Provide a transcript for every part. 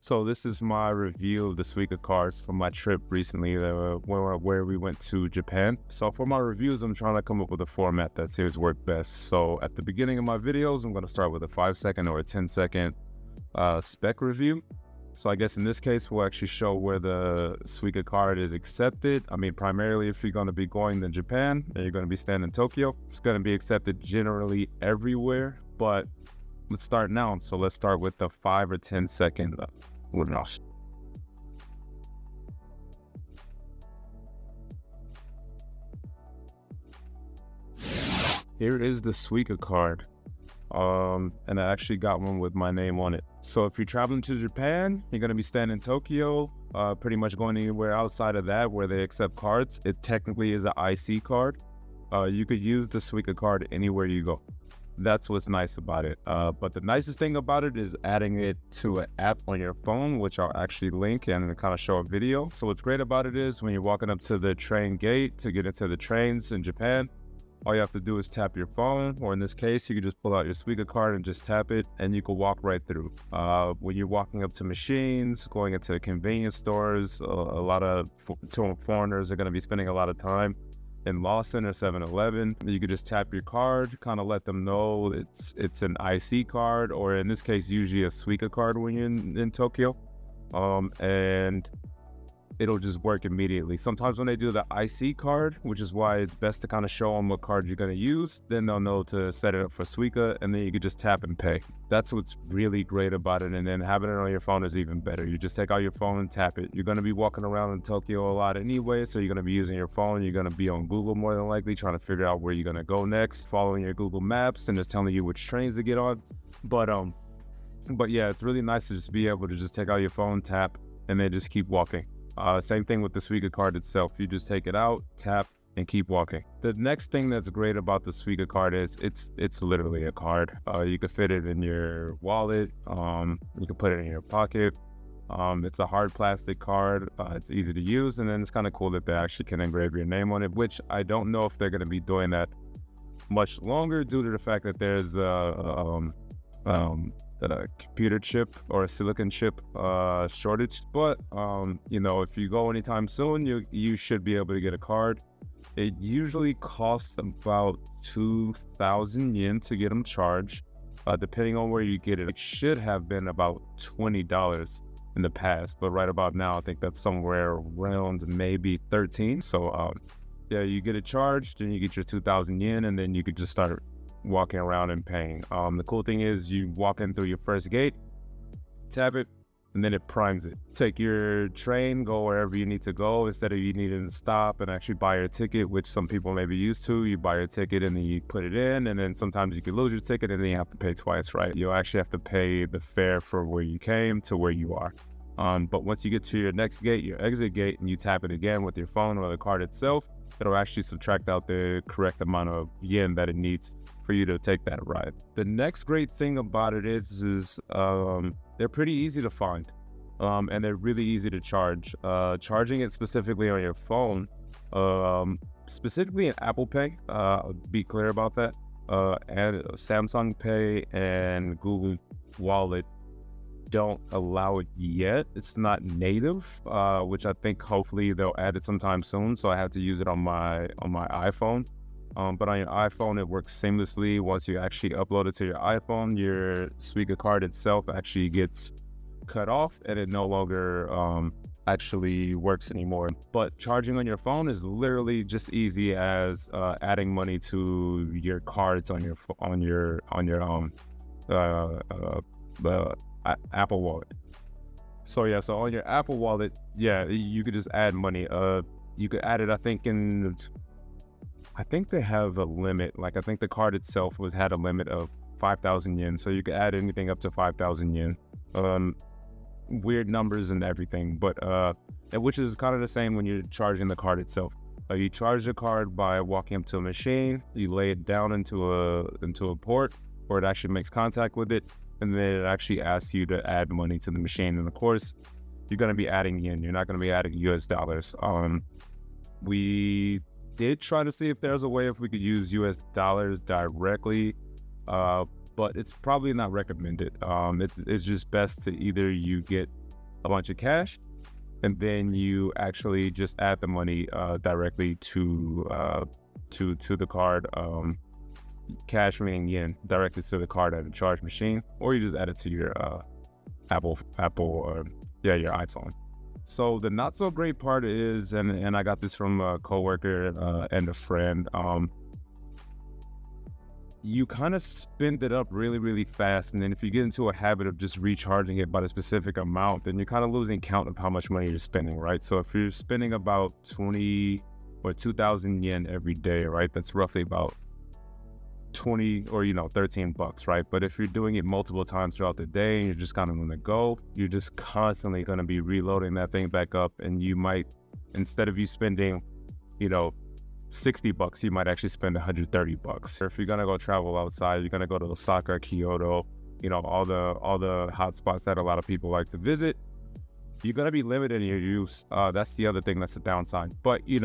So this is my review of the Suica cards from my trip recently where we went to Japan. So for my reviews, I'm trying to come up with a format that seems work best. So at the beginning of my videos, I'm going to start with a 5-second or a 10-second spec review. So I guess in this case, we'll actually show where the Suica card is accepted. I mean, primarily if you're going to be going to Japan and you're going to be staying in Tokyo, it's going to be accepted generally everywhere. But let's start now. So let's start with the 5 or 10-second runoff. Here is the Suica card. And I actually got one with my name on it. So if you're traveling to Japan, you're going to be staying in Tokyo, pretty much going anywhere outside of that where they accept cards. It technically is an IC card. You could use the Suica card anywhere you go. That's what's nice about it. But the nicest thing about it is adding it to an app on your phone, which I'll actually link and kind of show a video. So what's great about it is when you're walking up to the train gate to get into the trains in Japan, all you have to do is tap your phone, or in this case, you can just pull out your Suica card and just tap it, and you can walk right through. When you're walking up to machines, going into convenience stores, a lot of foreigners are going to be spending a lot of time in Lawson or 7-Eleven. You could just tap your card, kind of let them know it's an IC card, or in this case, usually a Suica card when you're in Tokyo, and it'll just work immediately. Sometimes when they do the IC card, which is why it's best to kind of show them what card you're going to use, then they'll know to set it up for Suica, and then you can just tap and pay. That's what's really great about it. And then having it on your phone is even better. You just take out your phone and tap it. You're going to be walking around in Tokyo a lot anyway, so you're going to be using your phone. You're going to be on Google more than likely, trying to figure out where you're going to go next, following your Google Maps, and it's telling you which trains to get on. But yeah, it's really nice to just be able to just take out your phone, tap, and then just keep walking. Same thing with the Suica card itself. You just take it out, tap, and keep walking. The next thing that's great about the Suica card is it's literally a card. You can fit it in your wallet. You can put it in your pocket. It's a hard plastic card. It's easy to use, and then it's kind of cool that they actually can engrave your name on it, which I don't know if they're going to be doing that much longer due to the fact that there's a computer chip or a silicon chip shortage. But you know, if you go anytime soon, you should be able to get a card. It usually costs about 2,000 yen to get them charged, depending on where you get it. It should have been about $20 in the past, but right about now I think that's somewhere around maybe 13. So yeah, you get it charged and you get your 2,000 yen, and then you could just start walking around and paying. The cool thing is you walk in through your first gate, tap it, and then it primes it. Take your train, go wherever you need to go. Instead of you needing to stop and actually buy your ticket, which some people may be used to, you buy your ticket and then you put it in, and then sometimes you can lose your ticket and then you have to pay twice, right? You'll actually have to pay the fare for where you came to where you are. But once you get to your next gate, your exit gate, and you tap it again with your phone or the card itself, it'll actually subtract out the correct amount of yen that it needs for you to take that ride. The next great thing about it is they're pretty easy to find, and they're really easy to charge. Charging it specifically on your phone, specifically in Apple Pay, be clear about that, and Samsung Pay and Google Wallet don't allow it yet. It's not native, which I think hopefully they'll add it sometime soon. So I have to use it on my iPhone. But on your iPhone, it works seamlessly. Once you actually upload it to your iPhone, your Suica card itself actually gets cut off, and it no longer actually works anymore. But charging on your phone is literally just easy as adding money to your cards on your Apple Wallet. So yeah, so on your Apple Wallet, yeah, you could just add money. You could add it, I think they have a limit. Like, I think the card itself had a limit of 5,000 yen. So you could add anything up to 5,000 yen. Weird numbers and everything, but which is kind of the same when you're charging the card itself. You charge the card by walking up to a machine. You lay it down into a port where it actually makes contact with it, and then it actually asks you to add money to the machine. And of course, you're going to be adding yen. You're not going to be adding US dollars. We did try to see if there's a way if we could use US dollars directly, but it's probably not recommended. It's just best to either you get a bunch of cash, and then you actually just add the money directly to the card. Cash meaning yen directly to the card at a charge machine, or you just add it to your Apple or your iPhone. So the not so great part is, and I got this from a coworker and a friend, you kind of spend it up really, really fast. And then if you get into a habit of just recharging it by a specific amount, then you're kind of losing count of how much money you're spending, right? So if you're spending about 20 or 2,000 yen every day, right, that's roughly about 20 or, $13, right? But if you're doing it multiple times throughout the day and you're just kind of on the go, you're just constantly going to be reloading that thing back up. And you might, instead of you spending, $60, you might actually spend $130. Or if you're gonna go travel outside, you're gonna go to Osaka, Kyoto, all the hot spots that a lot of people like to visit, you're gonna be limited in your use. That's the other thing that's a downside. But you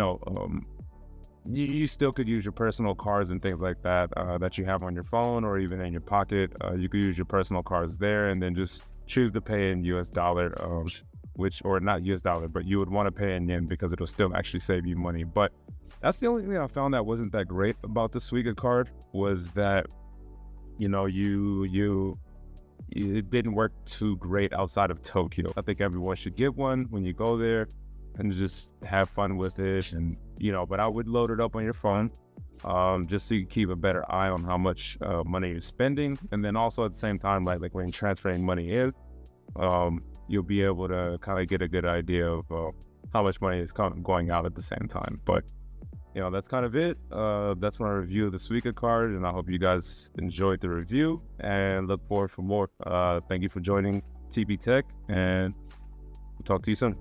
still could use your personal cards and things like that that you have on your phone or even in your pocket. You could use your personal cards there, and then just choose to pay in US dollar, or not US dollar, but you would want to pay in yen because it'll still actually save you money. But that's the only thing I found that wasn't that great about the Suica card, was that, it didn't work too great outside of Tokyo. I think everyone should get one when you go there and just have fun with it. And, but I would load it up on your phone just so you keep a better eye on how much money you're spending. And then also at the same time, like when you're transferring money in, you'll be able to kind of get a good idea of how much money is going out at the same time. But that's kind of it. That's my review of the Suica card, and I hope you guys enjoyed the review and look forward for more. Thank you for joining TP Tech, and we'll talk to you soon.